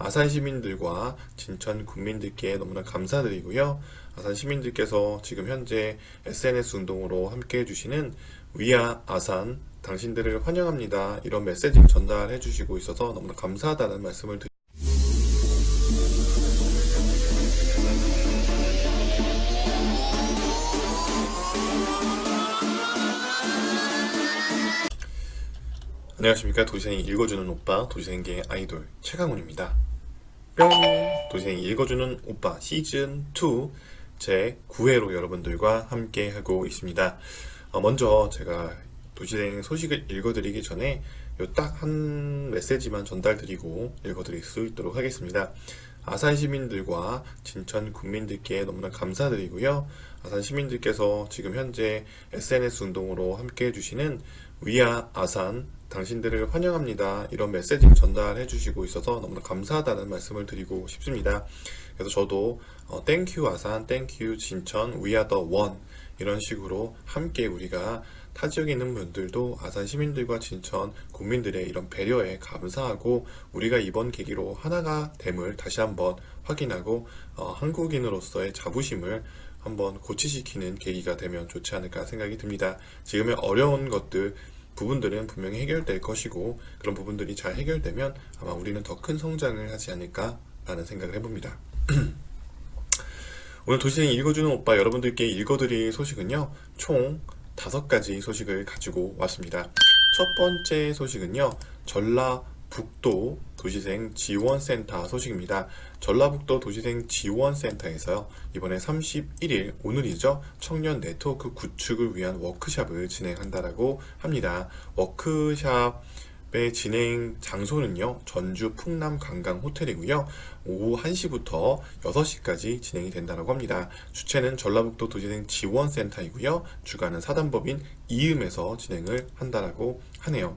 아산 시민들과 진천 국민들께 너무나 감사드리고요. 아산 시민들께서 지금 현재 SNS 운동으로 함께 해주시는 위아 아산 당신들을 환영합니다. 이런 메시지를 전달해 주시고 있어서 너무나 감사하다는 말씀을 드립니다. 안녕하십니까. 도시생이 읽어주는 오빠, 도시생계 아이돌 최강훈입니다. 뿅! 도시생이 읽어주는 오빠 시즌2 제 9회로 여러분들과 함께 하고 있습니다. 먼저 제가 도시생 소식을 읽어드리기 전에 딱 한 메시지만 전달드리고 읽어드릴 수 있도록 하겠습니다. 아산 시민들과 진천 국민들께 너무나 감사드리고요. 아산 시민들께서 지금 현재 SNS 운동으로 함께 해주시는 위아 아산 당신들을 환영합니다. 이런 메시지를 전달해 주시고 있어서 너무나 감사하다는 말씀을 드리고 싶습니다. 그래서 저도 땡큐 아산, 땡큐 진천, we are the one 이런 식으로 함께 우리가 타 지역에 있는 분들도 아산 시민들과 진천 국민들의 이런 배려에 감사하고 우리가 이번 계기로 하나가 됨을 다시 한번 확인하고 한국인으로서의 자부심을 한번 고취시키는 계기가 되면 좋지 않을까 생각이 듭니다. 지금의 어려운 부분들은 분명히 해결될 것이고 그런 부분들이 잘 해결되면 아마 우리는 더 큰 성장을 하지 않을까 라는 생각을 해봅니다. 오늘 도시생 읽어주는 오빠 여러분들께 읽어드릴 소식은요, 총 5가지 소식을 가지고 왔습니다. 첫 번째 소식은요, 전라북도 도시생 지원센터 소식입니다. 전라북도 도시생 지원센터에서요, 이번에 31일, 오늘이죠, 청년 네트워크 구축을 위한 워크샵을 진행한다라고 합니다. 워크샵의 진행 장소는요, 전주 풍남 관광 호텔이고요, 오후 1시부터 6시까지 진행이 된다고 합니다. 주체는 전라북도 도시생 지원센터이고요, 주관은 사단법인 이음에서 진행을 한다라고 하네요.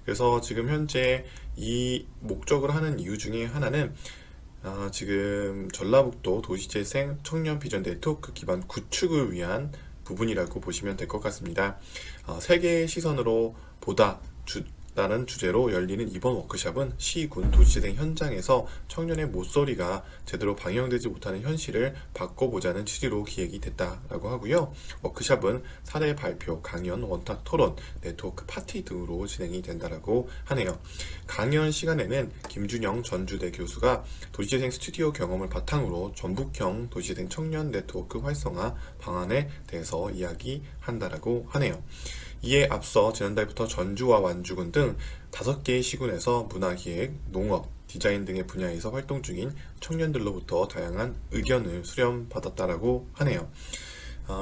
그래서 지금 현재 이 목적을 하는 이유 중에 하나는 지금 전라북도 도시재생 청년 비전 네트워크 기반 구축을 위한 부분이라고 보시면 될 것 같습니다. 세계의 시선으로 보다 라는 주제로 열리는 이번 워크샵은 시군 도시재생 현장에서 청년의 목소리가 제대로 반영되지 못하는 현실을 바꿔보자는 취지로 기획이 됐다라고 하고요. 워크샵은 사례 발표, 강연, 원탁 토론, 네트워크 파티 등으로 진행이 된다라고 하네요. 강연 시간에는 김준영 전주대 교수가 도시재생 스튜디오 경험을 바탕으로 전북형 도시재생 청년 네트워크 활성화 방안에 대해서 이야기한다라고 하네요. 이에 앞서 지난달부터 전주와 완주군 등 5개의 시군에서 문화기획, 농업, 디자인 등의 분야에서 활동 중인 청년들로부터 다양한 의견을 수렴받았다라고 하네요.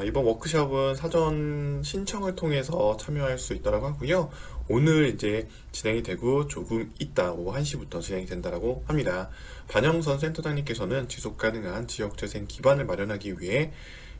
이번 워크숍은 사전 신청을 통해서 참여할 수 있다고 하고요. 오늘 이제 진행이 되고 조금 있다 오후 1시부터 진행이 된다고 합니다. 반영선 센터장님께서는 지속가능한 지역재생 기반을 마련하기 위해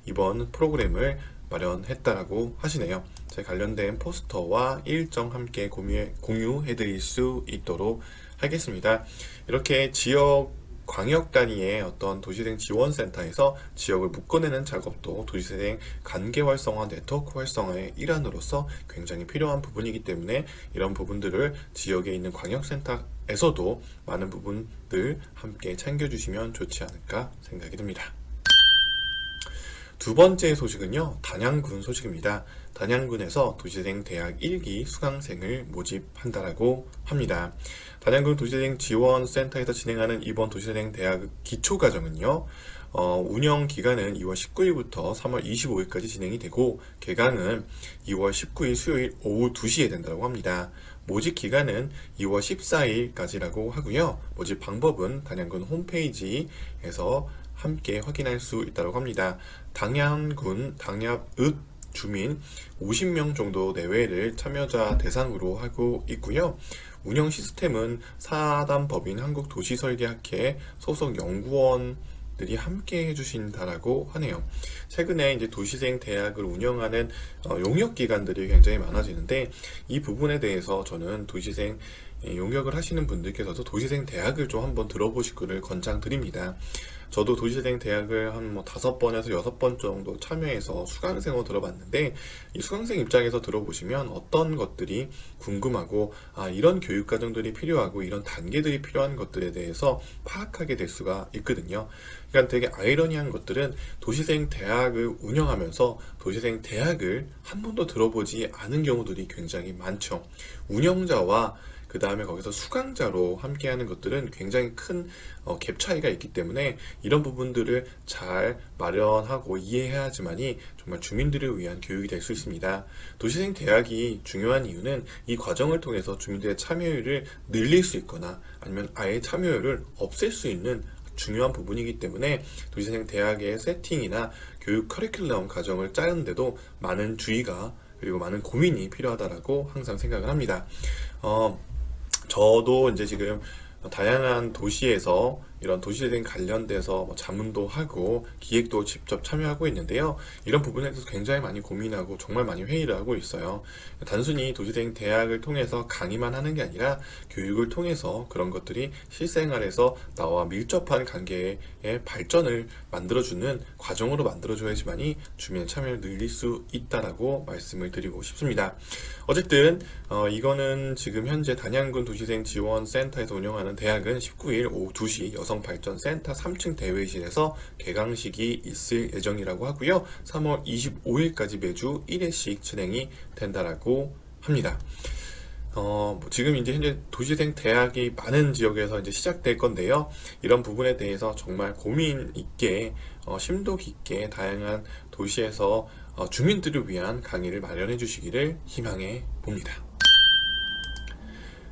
이번 프로그램을 마련했다라고 하시네요. 제 관련된 포스터와 일정 함께 공유해 드릴 수 있도록 하겠습니다. 이렇게 지역 광역 단위의 어떤 도시재생 지원센터에서 지역을 묶어내는 작업도 도시재생 관계 활성화, 네트워크 활성화의 일환으로서 굉장히 필요한 부분이기 때문에 이런 부분들을 지역에 있는 광역센터에서도 많은 부분들 함께 챙겨주시면 좋지 않을까 생각이 듭니다. 두 번째 소식은요, 단양군 소식입니다. 단양군에서 도시재생 대학 1기 수강생을 모집한다라고 합니다. 단양군 도시재생 지원센터에서 진행하는 이번 도시재생 대학 기초과정은요, 운영 기간은 2월 19일부터 3월 25일까지 진행이 되고 개강은 2월 19일 수요일 오후 2시에 된다고 합니다. 모집 기간은 2월 14일까지라고 하고요. 모집 방법은 단양군 홈페이지에서 함께 확인할 수 있다고 합니다. 당양군 당양읍 주민 50명 정도 내외를 참여자 대상으로 하고 있고요. 운영 시스템은 사단법인 한국도시설계학회 소속 연구원들이 함께 해주신다라고 하네요. 최근에 이제 도시재생 대학을 운영하는 용역 기관들이 굉장히 많아지는데 이 부분에 대해서 저는 도시재생 용역을 하시는 분들께서도 도시생 대학을 좀 한번 들어보시기를 권장드립니다. 저도 도시생 대학을 한 5번에서 6번 정도 참여해서 수강생으로 들어봤는데, 이 수강생 입장에서 들어보시면 어떤 것들이 궁금하고, 이런 교육 과정들이 필요하고 이런 단계들이 필요한 것들에 대해서 파악하게 될 수가 있거든요. 그러니까 되게 아이러니한 것들은 도시생 대학을 운영하면서 도시생 대학을 한 번도 들어보지 않은 경우들이 굉장히 많죠. 운영자와 그 다음에 거기서 수강자로 함께하는 것들은 굉장히 큰 갭 차이가 있기 때문에 이런 부분들을 잘 마련하고 이해해야지만이 정말 주민들을 위한 교육이 될 수 있습니다. 도시생 대학이 중요한 이유는 이 과정을 통해서 주민들의 참여율을 늘릴 수 있거나 아니면 아예 참여율을 없앨 수 있는 중요한 부분이기 때문에 도시생 대학의 세팅이나 교육 커리큘럼 과정을 짜는데도 많은 주의가 그리고 많은 고민이 필요하다라고 항상 생각을 합니다. 저도 이제 지금 다양한 도시에서 이런 도시재생 관련돼서 자문도 하고 기획도 직접 참여하고 있는데요. 이런 부분에 대해서 굉장히 많이 고민하고 정말 많이 회의를 하고 있어요. 단순히 도시재생 대학을 통해서 강의만 하는 게 아니라 교육을 통해서 그런 것들이 실생활에서 나와 밀접한 관계의 발전을 만들어주는 과정으로 만들어줘야지만이 주민의 참여를 늘릴 수 있다라고 말씀을 드리고 싶습니다. 어쨌든 이거는 지금 현재 단양군 도시재생 지원센터에서 운영하는 대학은 19일 오후 2시 여성발전센터 3층 대회실에서 개강식이 있을 예정이라고 하고요. 3월 25일까지 매주 1회씩 진행이 된다라고 합니다. 지금 이제 현재 도시생 대학이 많은 지역에서 이제 시작될 건데요. 이런 부분에 대해서 정말 고민 있게, 심도 깊게 다양한 도시에서 주민들을 위한 강의를 마련해 주시기를 희망해 봅니다.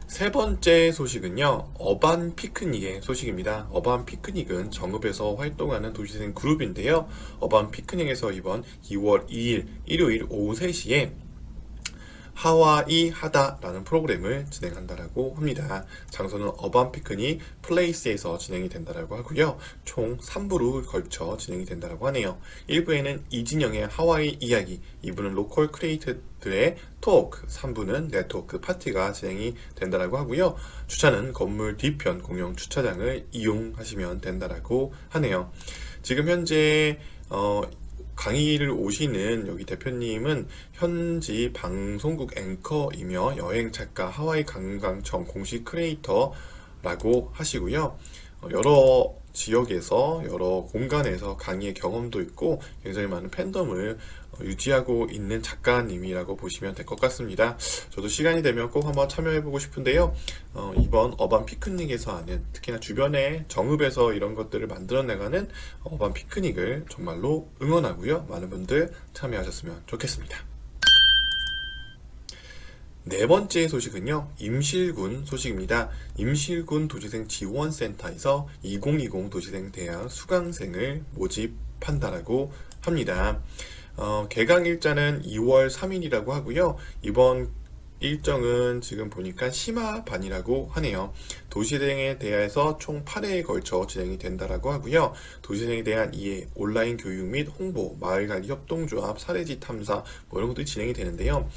세 번째 소식은요, 어반 피크닉의 소식입니다. 어반 피크닉은 정읍에서 활동하는 도시생 그룹인데요. 어반 피크닉에서 이번 2월 2일 일요일 오후 3시에 하와이 하다라는 프로그램을 진행한다라고 합니다. 장소는 어반 피크닉 플레이스에서 진행이 된다라고 하고요. 총 3부로 걸쳐 진행이 된다라고 하네요. 1부에는 이진영의 하와이 이야기, 2부는 로컬 크리에이터들의 토크, 3부는 네트워크 파티가 진행이 된다라고 하고요. 주차는 건물 뒤편 공영 주차장을 이용하시면 된다라고 하네요. 지금 현재 강의를 오시는 여기 대표님은 현지 방송국 앵커이며 여행작가 하와이 관광청 공식 크리에이터라고 하시고요. 여러 지역에서 여러 공간에서 강의의 경험도 있고 굉장히 많은 팬덤을 유지하고 있는 작가님이라고 보시면 될 것 같습니다. 저도 시간이 되면 꼭 한번 참여해보고 싶은데요. 이번 어반 피크닉에서 하는, 특히나 주변에 정읍에서 이런 것들을 만들어내가는 어반 피크닉을 정말로 응원하고요. 많은 분들 참여하셨으면 좋겠습니다. 네 번째 소식은요, 임실군 소식입니다. 임실군 도시생 지원센터에서 2020 도시생 대학 수강생을 모집한다라고 합니다. 개강 일자는 2월 3일이라고 하고요. 이번 일정은 지금 보니까 심화반이라고 하네요. 도시재생에 대해서 총 8회에 걸쳐 진행이 된다라고 하고요. 도시재생에 대한 이해, 온라인 교육 및 홍보, 마을관리 협동조합, 사례지 탐사 이런 것들이 진행이 되는데요.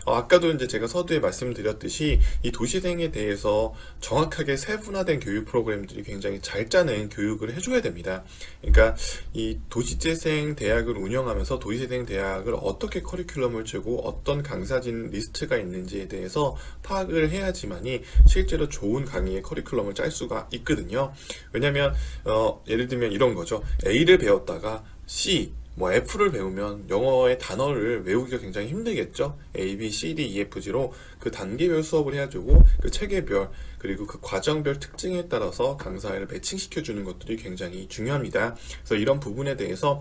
아까도 이제 제가 서두에 말씀드렸듯이 이 도시재생에 대해서 정확하게 세분화된 교육 프로그램들이 굉장히 잘 짜는 교육을 해줘야 됩니다. 그러니까 이 도시재생 대학을 운영하면서 도시재생 대학을 어떻게 커리큘럼을 주고 어떤 강사진 리스트가 있는지에 대해서 파악을 해야지만이 실제로 좋은 강의의 커리큘럼을 짤 수가 있거든요. 왜냐면 예를 들면 이런 거죠. A를 배웠다가 C, F를 배우면 영어의 단어를 외우기가 굉장히 힘들겠죠. A, B, C, D, E, F, G로 그 단계별 수업을 해주고 그 체계별 그리고 그 과정별 특징에 따라서 강사를 매칭시켜주는 것들이 굉장히 중요합니다. 그래서 이런 부분에 대해서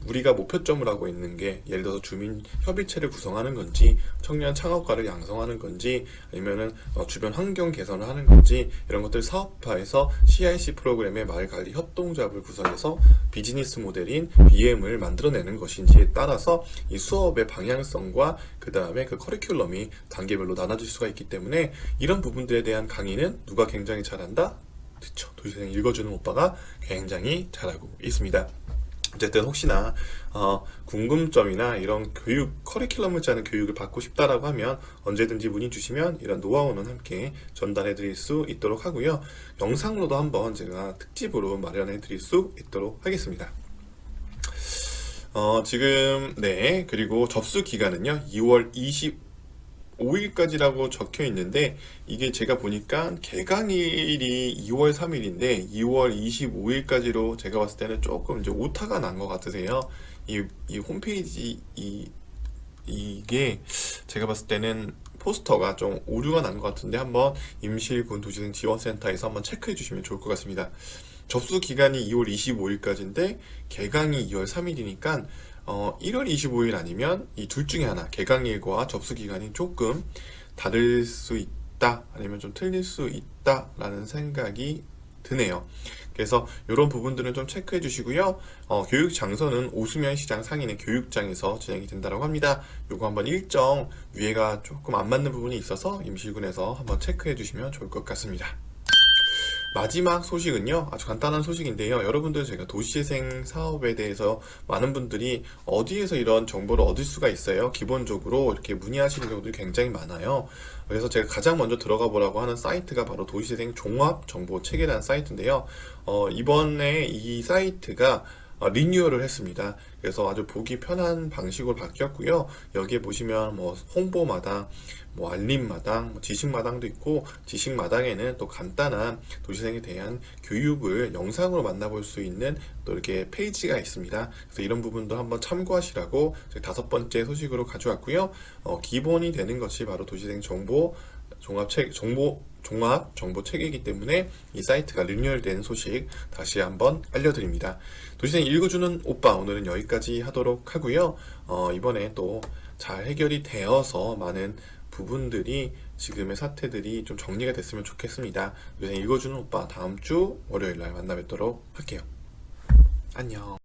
우리가 목표점을 하고 있는 게 예를 들어서 주민 협의체를 구성하는 건지 청년 창업가를 양성하는 건지 아니면은 주변 환경 개선을 하는 건지 이런 것들 사업화해서 CIC 프로그램의 마을관리 협동조합을 구성해서 비즈니스 모델인 BM을 만들어내는 것인지에 따라서 이 수업의 방향성과 그 다음에 그 커리큘럼이 단계별로 나눠질 수가 있기 때문에 이런 부분들에 대한 강의는 누가 굉장히 잘한다? 그렇죠. 도시생 읽어주는 오빠가 굉장히 잘하고 있습니다. 어쨌든 혹시나 궁금점이나 이런 교육 커리큘럼을 짜는 교육을 받고 싶다라고 하면 언제든지 문의 주시면 이런 노하우는 함께 전달해 드릴 수 있도록 하고요. 영상으로도 한번 제가 특집으로 마련해 드릴 수 있도록 하겠습니다. 지금 네, 그리고 접수 기간은요 2월 25일까지라고 적혀 있는데, 이게 제가 보니까 개강일이 2월 3일인데 2월 25일까지로 제가 봤을 때는 조금 이제 오타가 난 것 같으세요. 이 홈페이지 이게 제가 봤을 때는 포스터가 좀 오류가 난 것 같은데, 한번 임실군 도시생 지원센터에서 한번 체크해 주시면 좋을 것 같습니다. 접수 기간이 2월 25일까지인데 개강이 2월 3일이니까 1월 25일 아니면 이 둘 중에 하나, 개강일과 접수 기간이 조금 다를 수 있다, 아니면 좀 틀릴 수 있다라는 생각이 드네요. 그래서 이런 부분들은 좀 체크해 주시고요. 교육 장소는 오수면 시장 상인의 교육장에서 진행이 된다고 합니다. 요거 한번 일정 위에가 조금 안 맞는 부분이 있어서 임실군에서 한번 체크해 주시면 좋을 것 같습니다. 마지막 소식은요, 아주 간단한 소식인데요. 여러분들, 제가 도시재생 사업에 대해서 많은 분들이 어디에서 이런 정보를 얻을 수가 있어요? 기본적으로 이렇게 문의하시는 경우들이 굉장히 많아요. 그래서 제가 가장 먼저 들어가 보라고 하는 사이트가 바로 도시재생 종합정보체계라는 사이트인데요. 이번에 이 사이트가 리뉴얼을 했습니다. 그래서 아주 보기 편한 방식으로 바뀌었고요. 여기에 보시면 뭐 홍보마당, 뭐 알림마당, 뭐 지식마당도 있고, 지식마당에는 또 간단한 도시생에 대한 교육을 영상으로 만나볼 수 있는 또 이렇게 페이지가 있습니다. 그래서 이런 부분도 한번 참고하시라고 5번째 소식으로 가져왔고요. 기본이 되는 것이 바로 도시생 종합 정보 체계이기 때문에 이 사이트가 리뉴얼된 소식 다시 한번 알려드립니다. 도시생 읽어주는 오빠, 오늘은 여기까지 하도록 하고요. 이번에 또 잘 해결이 되어서 많은 부분들이, 지금의 사태들이 좀 정리가 됐으면 좋겠습니다. 도시생 읽어주는 오빠, 다음 주 월요일 날 만나 뵙도록 할게요. 안녕.